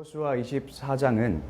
여호수아 24장은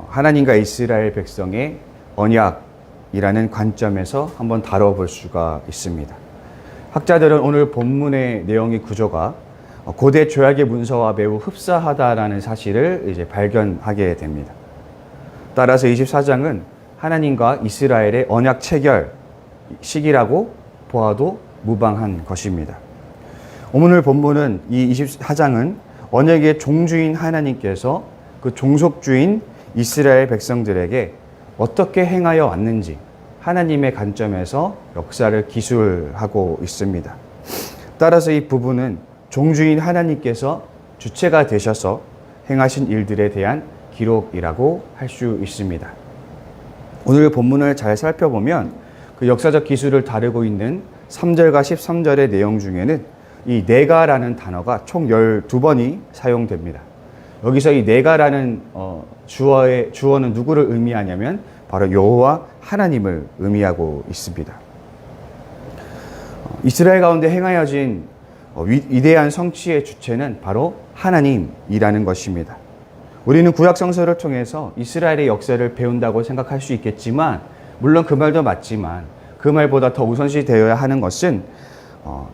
하나님과 이스라엘 백성의 언약이라는 관점에서 한번 다뤄볼 수가 있습니다. 학자들은 오늘 본문의 내용의 구조가 고대 조약의 문서와 매우 흡사하다라는 사실을 이제 발견하게 됩니다. 따라서 24장은 하나님과 이스라엘의 언약 체결 시기라고 보아도 무방한 것입니다. 오늘 본문은 이 24장은 언약의 종주인 하나님께서 그 종속주인 이스라엘 백성들에게 어떻게 행하여 왔는지 하나님의 관점에서 역사를 기술하고 있습니다. 따라서 이 부분은 종주인 하나님께서 주체가 되셔서 행하신 일들에 대한 기록이라고 할 수 있습니다. 오늘 본문을 잘 살펴보면 그 역사적 기술을 다루고 있는 3절과 13절의 내용 중에는 이 내가라는 단어가 총 12번이 사용됩니다. 여기서 이 내가라는 주어는 누구를 의미하냐면 바로 여호와 하나님을 의미하고 있습니다. 이스라엘 가운데 행하여진 위대한 성취의 주체는 바로 하나님이라는 것입니다. 우리는 구약 성서를 통해서 이스라엘의 역사를 배운다고 생각할 수 있겠지만, 물론 그 말도 맞지만 그 말보다 더 우선시 되어야 하는 것은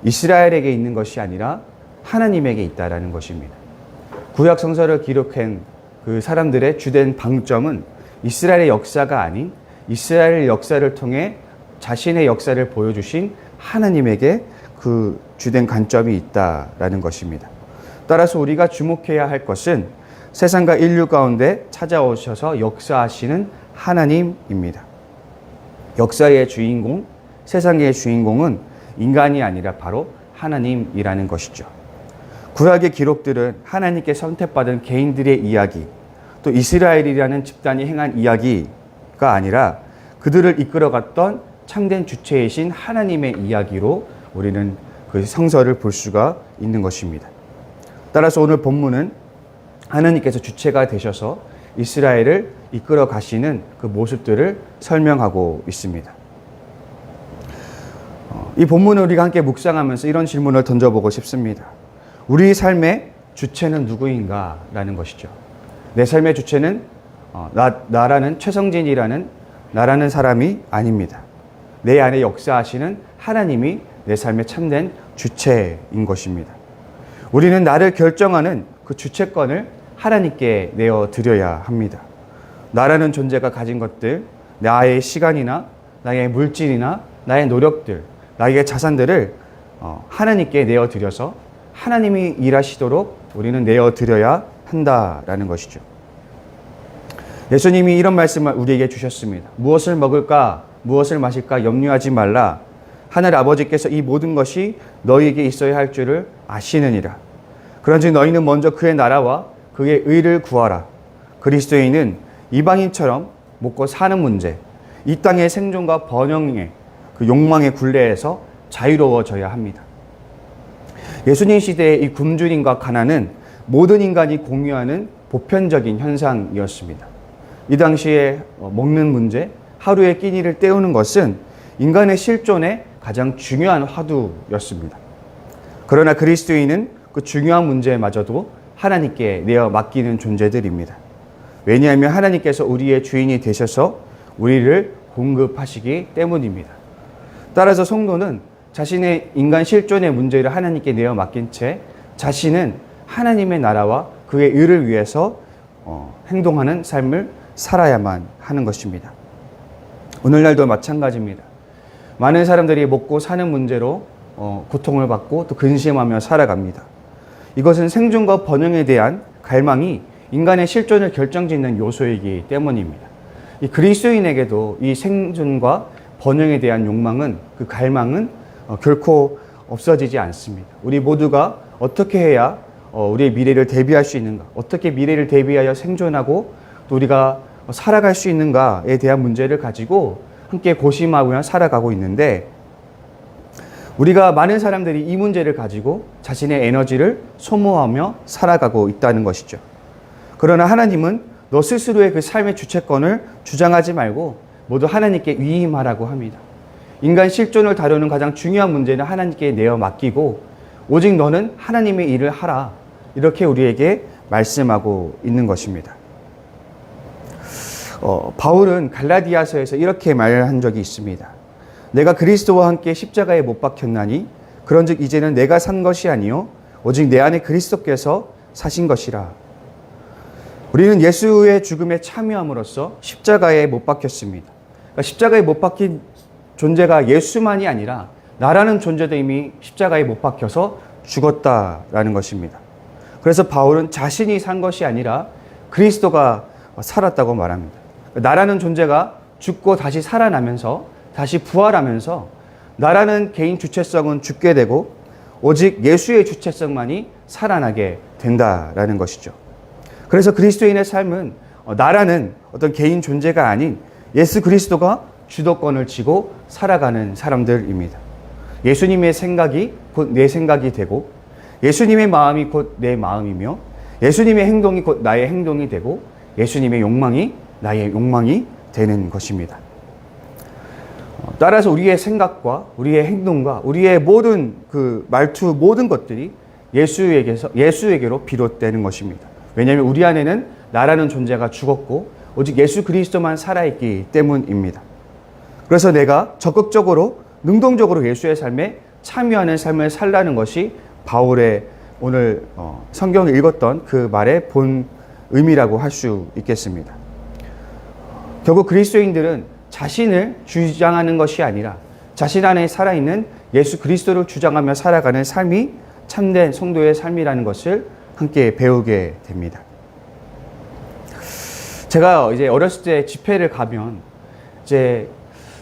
이스라엘에게 있는 것이 아니라 하나님에게 있다라는 것입니다. 구약 성서를 기록한 그 사람들의 주된 방점은 이스라엘의 역사가 아닌 이스라엘 역사를 통해 자신의 역사를 보여주신 하나님에게 그 주된 관점이 있다라는 것입니다. 따라서 우리가 주목해야 할 것은 세상과 인류 가운데 찾아오셔서 역사하시는 하나님입니다. 역사의 주인공, 세상의 주인공은 인간이 아니라 바로 하나님이라는 것이죠. 구약의 기록들은 하나님께 선택받은 개인들의 이야기, 또 이스라엘이라는 집단이 행한 이야기가 아니라 그들을 이끌어갔던 참된 주체이신 하나님의 이야기로 우리는 그 성서를 볼 수가 있는 것입니다. 따라서 오늘 본문은 하나님께서 주체가 되셔서 이스라엘을 이끌어 가시는 그 모습들을 설명하고 있습니다. 이 본문을 우리가 함께 묵상하면서 이런 질문을 던져보고 싶습니다. 우리 삶의 주체는 누구인가? 라는 것이죠. 내 삶의 주체는 나라는 최성진이라는 나라는 사람이 아닙니다. 내 안에 역사하시는 하나님이 내 삶의 참된 주체인 것입니다. 우리는 나를 결정하는 그 주체권을 하나님께 내어드려야 합니다. 나라는 존재가 가진 것들, 나의 시간이나 나의 물질이나 나의 노력들, 나에게 자산들을 하나님께 내어드려서 하나님이 일하시도록 우리는 내어드려야 한다라는 것이죠. 예수님이 이런 말씀을 우리에게 주셨습니다. 무엇을 먹을까, 무엇을 마실까 염려하지 말라. 하늘 아버지께서 이 모든 것이 너희에게 있어야 할 줄을 아시느니라. 그런즉 너희는 먼저 그의 나라와 그의 의를 구하라. 그리스도인은 이방인처럼 먹고 사는 문제, 이 땅의 생존과 번영의 그 욕망의 굴레에서 자유로워져야 합니다. 예수님 시대의 이 굶주림과 가난은 모든 인간이 공유하는 보편적인 현상이었습니다. 이 당시에 먹는 문제, 하루의 끼니를 때우는 것은 인간의 실존의 가장 중요한 화두였습니다. 그러나 그리스도인은 그 중요한 문제마저도 하나님께 내어 맡기는 존재들입니다. 왜냐하면 하나님께서 우리의 주인이 되셔서 우리를 공급하시기 때문입니다. 따라서 성도는 자신의 인간 실존의 문제를 하나님께 내어 맡긴 채 자신은 하나님의 나라와 그의 의를 위해서 행동하는 삶을 살아야만 하는 것입니다. 오늘날도 마찬가지입니다. 많은 사람들이 먹고 사는 문제로 고통을 받고 또 근심하며 살아갑니다. 이것은 생존과 번영에 대한 갈망이 인간의 실존을 결정짓는 요소이기 때문입니다. 이 그리스도인에게도 이 생존과 번영에 대한 욕망은, 그 갈망은 결코 없어지지 않습니다. 우리 모두가 어떻게 해야 우리의 미래를 대비할 수 있는가, 어떻게 미래를 대비하여 생존하고 또 우리가 살아갈 수 있는가에 대한 문제를 가지고 함께 고심하며 살아가고 있는데, 우리가 많은 사람들이 이 문제를 가지고 자신의 에너지를 소모하며 살아가고 있다는 것이죠. 그러나 하나님은 너 스스로의 그 삶의 주체권을 주장하지 말고 모두 하나님께 위임하라고 합니다. 인간 실존을 다루는 가장 중요한 문제는 하나님께 내어 맡기고 오직 너는 하나님의 일을 하라. 이렇게 우리에게 말씀하고 있는 것입니다. 바울은 갈라디아서에서 이렇게 말한 적이 있습니다. 내가 그리스도와 함께 십자가에 못 박혔나니 그런즉 이제는 내가 산 것이 아니요 오직 내 안에 그리스도께서 사신 것이라. 우리는 예수의 죽음에 참여함으로써 십자가에 못 박혔습니다. 그러니까 십자가에 못 박힌 존재가 예수만이 아니라 나라는 존재도 이미 십자가에 못 박혀서 죽었다라는 것입니다. 그래서 바울은 자신이 산 것이 아니라 그리스도가 살았다고 말합니다. 나라는 존재가 죽고 다시 살아나면서 다시 부활하면서 나라는 개인 주체성은 죽게 되고 오직 예수의 주체성만이 살아나게 된다라는 것이죠. 그래서 그리스도인의 삶은 나라는 어떤 개인 존재가 아닌 예수 그리스도가 주도권을 쥐고 살아가는 사람들입니다. 예수님의 생각이 곧 내 생각이 되고 예수님의 마음이 곧 내 마음이며 예수님의 행동이 곧 나의 행동이 되고 예수님의 욕망이 나의 욕망이 되는 것입니다. 따라서 우리의 생각과 우리의 행동과 우리의 모든 그 말투 모든 것들이 예수에게로 비롯되는 것입니다. 왜냐하면 우리 안에는 나라는 존재가 죽었고 오직 예수 그리스도만 살아있기 때문입니다. 그래서 내가 적극적으로 능동적으로 예수의 삶에 참여하는 삶을 살라는 것이 바울의 오늘 성경을 읽었던 그 말의 본 의미라고 할 수 있겠습니다. 결국 그리스도인들은 자신을 주장하는 것이 아니라 자신 안에 살아있는 예수 그리스도를 주장하며 살아가는 삶이 참된 성도의 삶이라는 것을 함께 배우게 됩니다. 제가 이제 어렸을 때 집회를 가면 이제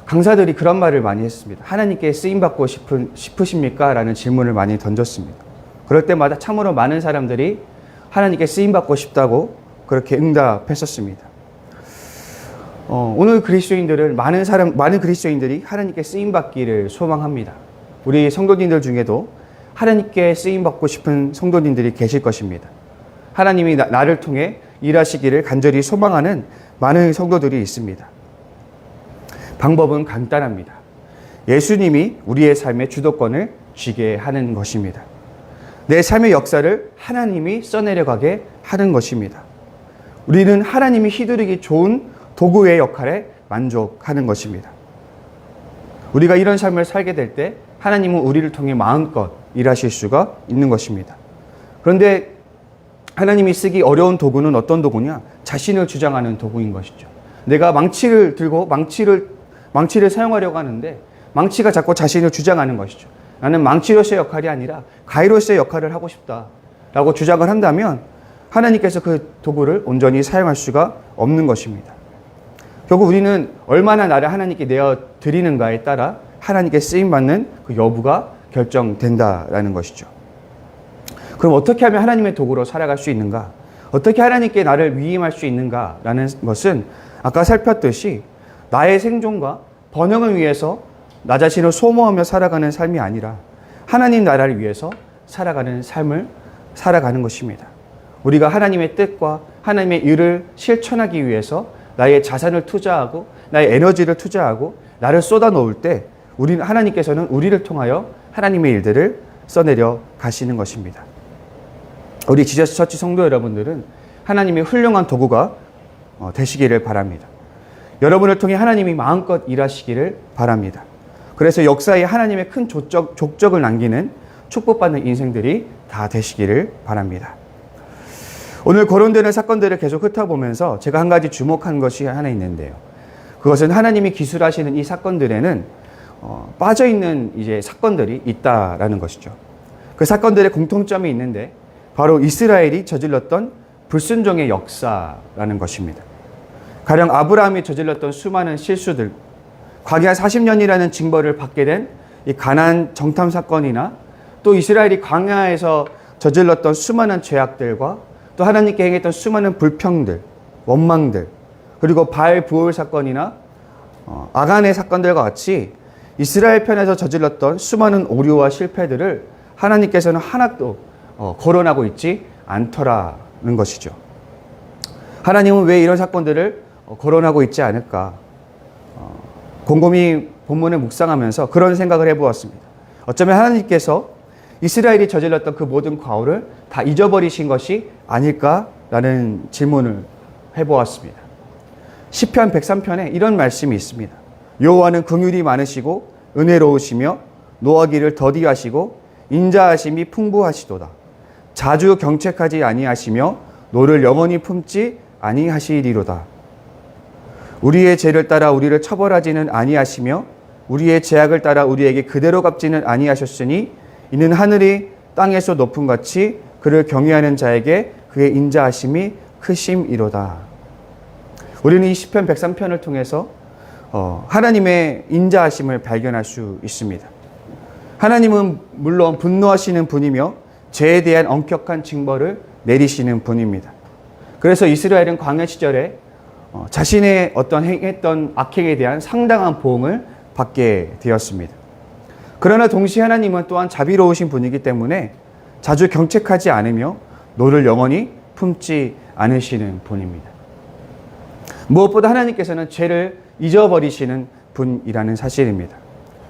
강사들이 그런 말을 많이 했습니다. 하나님께 쓰임받고 싶으십니까? 라는 질문을 많이 던졌습니다. 그럴 때마다 참으로 많은 사람들이 하나님께 쓰임받고 싶다고 그렇게 응답했었습니다. 오늘 그리스도인들은 많은 그리스도인들이 하나님께 쓰임받기를 소망합니다. 우리 성도님들 중에도 하나님께 쓰임받고 싶은 성도님들이 계실 것입니다. 하나님이 나를 통해 일하시기를 간절히 소망하는 많은 성도들이 있습니다. 방법은 간단합니다. 예수님이 우리의 삶의 주도권을 쥐게 하는 것입니다. 내 삶의 역사를 하나님이 써내려가게 하는 것입니다. 우리는 하나님이 휘두르기 좋은 도구의 역할에 만족하는 것입니다. 우리가 이런 삶을 살게 될 때 하나님은 우리를 통해 마음껏 일하실 수가 있는 것입니다. 그런데 하나님이 쓰기 어려운 도구는 어떤 도구냐? 자신을 주장하는 도구인 것이죠. 내가 망치를 들고 망치를 사용하려고 하는데 망치가 자꾸 자신을 주장하는 것이죠. 나는 망치로서의 역할이 아니라 가위로서의 역할을 하고 싶다라고 주장을 한다면 하나님께서 그 도구를 온전히 사용할 수가 없는 것입니다. 결국 우리는 얼마나 나를 하나님께 내어드리는가에 따라 하나님께 쓰임받는 그 여부가 결정된다라는 것이죠. 그럼 어떻게 하면 하나님의 도구로 살아갈 수 있는가? 어떻게 하나님께 나를 위임할 수 있는가라는 것은 아까 살폈듯이 나의 생존과 번영을 위해서 나 자신을 소모하며 살아가는 삶이 아니라 하나님 나라를 위해서 살아가는 삶을 살아가는 것입니다. 우리가 하나님의 뜻과 하나님의 일을 실천하기 위해서 나의 자산을 투자하고 나의 에너지를 투자하고 나를 쏟아놓을 때 하나님께서는 우리를 통하여 하나님의 일들을 써내려 가시는 것입니다. 우리 지저스 처치 성도 여러분들은 하나님의 훌륭한 도구가 되시기를 바랍니다. 여러분을 통해 하나님이 마음껏 일하시기를 바랍니다. 그래서 역사에 하나님의 큰 족적을 남기는 축복받는 인생들이 다 되시기를 바랍니다. 오늘 거론되는 사건들을 계속 훑어보면서 제가 한 가지 주목한 것이 하나 있는데요. 그것은 하나님이 기술하시는 이 사건들에는 빠져있는 이제 사건들이 있다라는 것이죠. 그 사건들의 공통점이 있는데 바로 이스라엘이 저질렀던 불순종의 역사라는 것입니다. 가령 아브라함이 저질렀던 수많은 실수들, 광야 40년이라는 징벌을 받게 된 이 가나안 정탐 사건이나 또 이스라엘이 광야에서 저질렀던 수많은 죄악들과 또 하나님께 행했던 수많은 불평들, 원망들, 그리고 바알 부올 사건이나 아간의 사건들과 같이 이스라엘 편에서 저질렀던 수많은 오류와 실패들을 하나님께서는 하나도 거론하고 있지 않더라는 것이죠. 하나님은 왜 이런 사건들을 거론하고 있지 않을까? 곰곰이 본문을 묵상하면서 그런 생각을 해보았습니다. 어쩌면 하나님께서 이스라엘이 저질렀던 그 모든 과오를 다 잊어버리신 것이 아닐까라는 질문을 해보았습니다. 시편 103편에 이런 말씀이 있습니다. 여호와는 긍휼이 많으시고 은혜로우시며 노하기를 더디하시고 인자하심이 풍부하시도다. 자주 경책하지 아니하시며 노를 영원히 품지 아니하시리로다. 우리의 죄를 따라 우리를 처벌하지는 아니하시며 우리의 죄악을 따라 우리에게 그대로 갚지는 아니하셨으니 이는 하늘이 땅에서 높음 같이 그를 경외하는 자에게 그의 인자하심이 크심이로다. 우리는 이 시편 103편을 통해서 하나님의 인자하심을 발견할 수 있습니다. 하나님은 물론 분노하시는 분이며 죄에 대한 엄격한 징벌을 내리시는 분입니다. 그래서 이스라엘은 광야 시절에 자신의 어떤 행했던 악행에 대한 상당한 보응을 받게 되었습니다. 그러나 동시에 하나님은 또한 자비로우신 분이기 때문에 자주 경책하지 않으며 노를 영원히 품지 않으시는 분입니다. 무엇보다 하나님께서는 죄를 잊어버리시는 분이라는 사실입니다.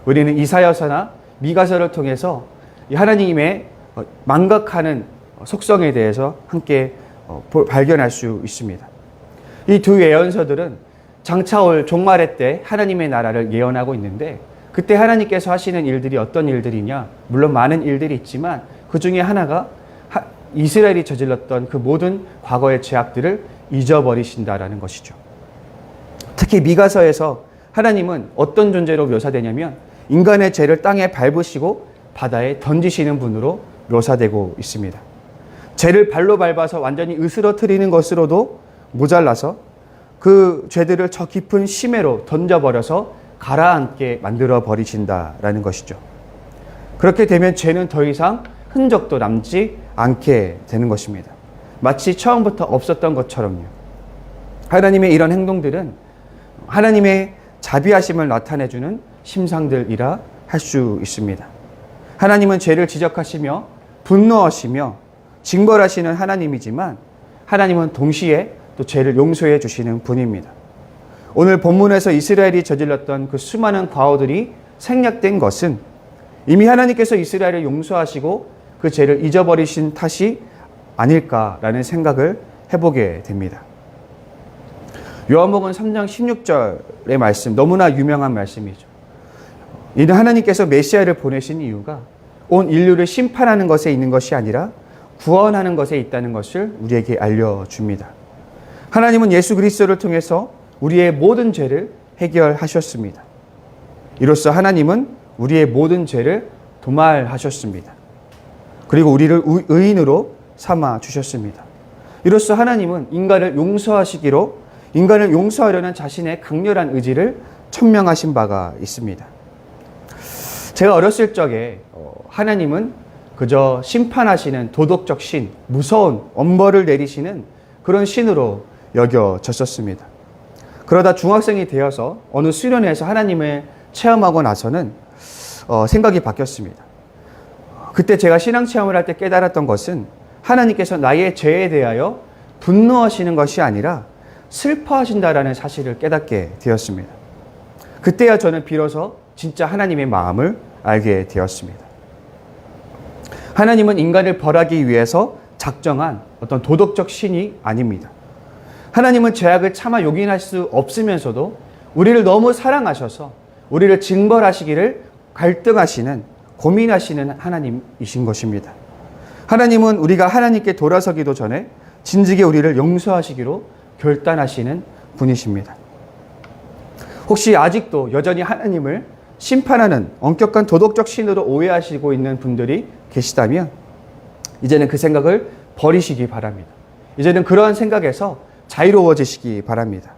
우리는 이사야서나 미가서를 통해서 하나님의 망각하는 속성에 대해서 함께 발견할 수 있습니다. 이 두 예언서들은 장차 올 종말의 때 하나님의 나라를 예언하고 있는데, 그때 하나님께서 하시는 일들이 어떤 일들이냐? 물론 많은 일들이 있지만 그 중에 하나가 이스라엘이 저질렀던 그 모든 과거의 죄악들을 잊어버리신다라는 것이죠. 특히 미가서에서 하나님은 어떤 존재로 묘사되냐면 인간의 죄를 땅에 밟으시고 바다에 던지시는 분으로 묘사되고 있습니다. 죄를 발로 밟아서 완전히 으스러뜨리는 것으로도 모자라서 그 죄들을 저 깊은 심해로 던져버려서 가라앉게 만들어 버리신다라는 것이죠. 그렇게 되면 죄는 더 이상 흔적도 남지 않게 되는 것입니다. 마치 처음부터 없었던 것처럼요. 하나님의 이런 행동들은 하나님의 자비하심을 나타내주는 심상들이라 할 수 있습니다. 하나님은 죄를 지적하시며 분노하시며 징벌하시는 하나님이지만 하나님은 동시에 또 죄를 용서해 주시는 분입니다. 오늘 본문에서 이스라엘이 저질렀던 그 수많은 과오들이 생략된 것은 이미 하나님께서 이스라엘을 용서하시고 그 죄를 잊어버리신 탓이 아닐까라는 생각을 해보게 됩니다. 요한복음 3장 16절의 말씀, 너무나 유명한 말씀이죠. 이는 하나님께서 메시아를 보내신 이유가 온 인류를 심판하는 것에 있는 것이 아니라 구원하는 것에 있다는 것을 우리에게 알려줍니다. 하나님은 예수 그리스도를 통해서 우리의 모든 죄를 해결하셨습니다. 이로써 하나님은 우리의 모든 죄를 도말하셨습니다. 그리고 우리를 의인으로 삼아 주셨습니다. 이로써 하나님은 인간을 용서하려는 자신의 강렬한 의지를 천명하신 바가 있습니다. 제가 어렸을 적에 하나님은 그저 심판하시는 도덕적 신, 무서운 엄벌을 내리시는 그런 신으로 여겨졌었습니다. 그러다 중학생이 되어서 어느 수련회에서 하나님을 체험하고 나서는 생각이 바뀌었습니다. 그때 제가 신앙체험을 할 때 깨달았던 것은 하나님께서 나의 죄에 대하여 분노하시는 것이 아니라 슬퍼하신다라는 사실을 깨닫게 되었습니다. 그때야 저는 비로소 진짜 하나님의 마음을 알게 되었습니다. 하나님은 인간을 벌하기 위해서 작정한 어떤 도덕적 신이 아닙니다. 하나님은 죄악을 차마 용인할 수 없으면서도 우리를 너무 사랑하셔서 우리를 징벌하시기를 갈등하시는, 고민하시는 하나님이신 것입니다. 하나님은 우리가 하나님께 돌아서기도 전에 진즉에 우리를 용서하시기로 결단하시는 분이십니다. 혹시 아직도 여전히 하나님을 심판하는 엄격한 도덕적 신으로 오해하시고 있는 분들이 계시다면 이제는 그 생각을 버리시기 바랍니다. 이제는 그러한 생각에서 자유로워지시기 바랍니다.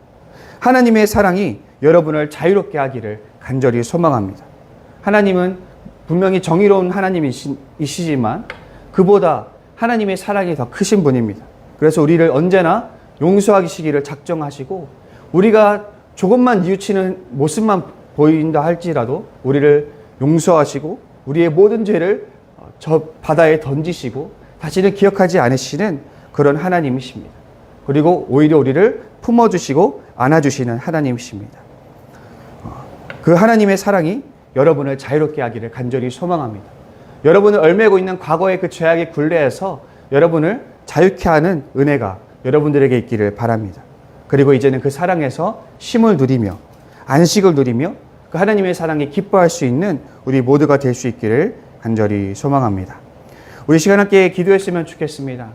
하나님의 사랑이 여러분을 자유롭게 하기를 간절히 소망합니다. 하나님은 분명히 정의로운 하나님이시지만 그보다 하나님의 사랑이 더 크신 분입니다. 그래서 우리를 언제나 용서하시기를 작정하시고 우리가 조금만 뉘우치는 모습만 보인다 할지라도 우리를 용서하시고 우리의 모든 죄를 저 바다에 던지시고 다시는 기억하지 않으시는 그런 하나님이십니다. 그리고 오히려 우리를 품어주시고 안아주시는 하나님이십니다. 그 하나님의 사랑이 여러분을 자유롭게 하기를 간절히 소망합니다. 여러분을 얽매고 있는 과거의 그 죄악의 굴레에서 여러분을 자유케 하는 은혜가 여러분들에게 있기를 바랍니다. 그리고 이제는 그 사랑에서 쉼을 누리며 안식을 누리며 그 하나님의 사랑에 기뻐할 수 있는 우리 모두가 될 수 있기를 간절히 소망합니다. 우리 시간 함께 기도했으면 좋겠습니다.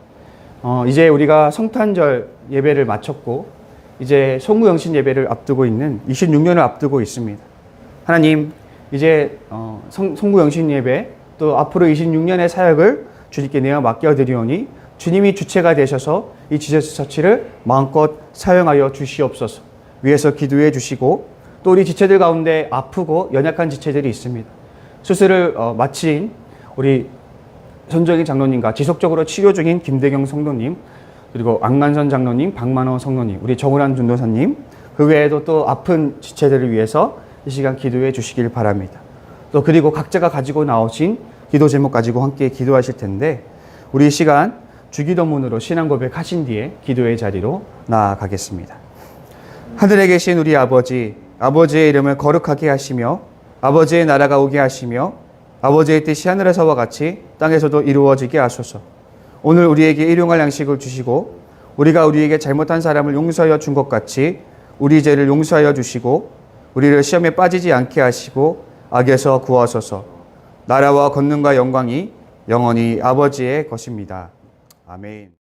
이제 우리가 성탄절 예배를 마쳤고 이제 송구영신 예배를 앞두고 있는 26년을 앞두고 있습니다. 하나님, 이제 송구영신 예배 또 앞으로 26년의 사역을 주님께 내어 맡겨드리오니 주님이 주체가 되셔서 이 지저스 처치를 마음껏 사용하여 주시옵소서. 위에서 기도해 주시고 또 우리 지체들 가운데 아프고 연약한 지체들이 있습니다. 수술을 마친 우리 손정희 장로님과 지속적으로 치료 중인 김대경 성도님, 그리고 안간선 장로님, 박만호 성도님, 우리 정우란 전도사님, 그 외에도 또 아픈 지체들을 위해서 이 시간 기도해 주시길 바랍니다. 또 그리고 각자가 가지고 나오신 기도 제목 가지고 함께 기도하실 텐데 우리 이 시간 주기도문으로 신앙 고백하신 뒤에 기도의 자리로 나아가겠습니다. 하늘에 계신 우리 아버지, 아버지의 이름을 거룩하게 하시며 아버지의 나라가 오게 하시며 아버지의 뜻이 하늘에서와 같이 땅에서도 이루어지게 하소서. 오늘 우리에게 일용할 양식을 주시고 우리가 우리에게 잘못한 사람을 용서하여 준 것 같이 우리 죄를 용서하여 주시고 우리를 시험에 빠지지 않게 하시고 악에서 구하소서. 나라와 권능과 영광이 영원히 아버지의 것입니다. 아멘.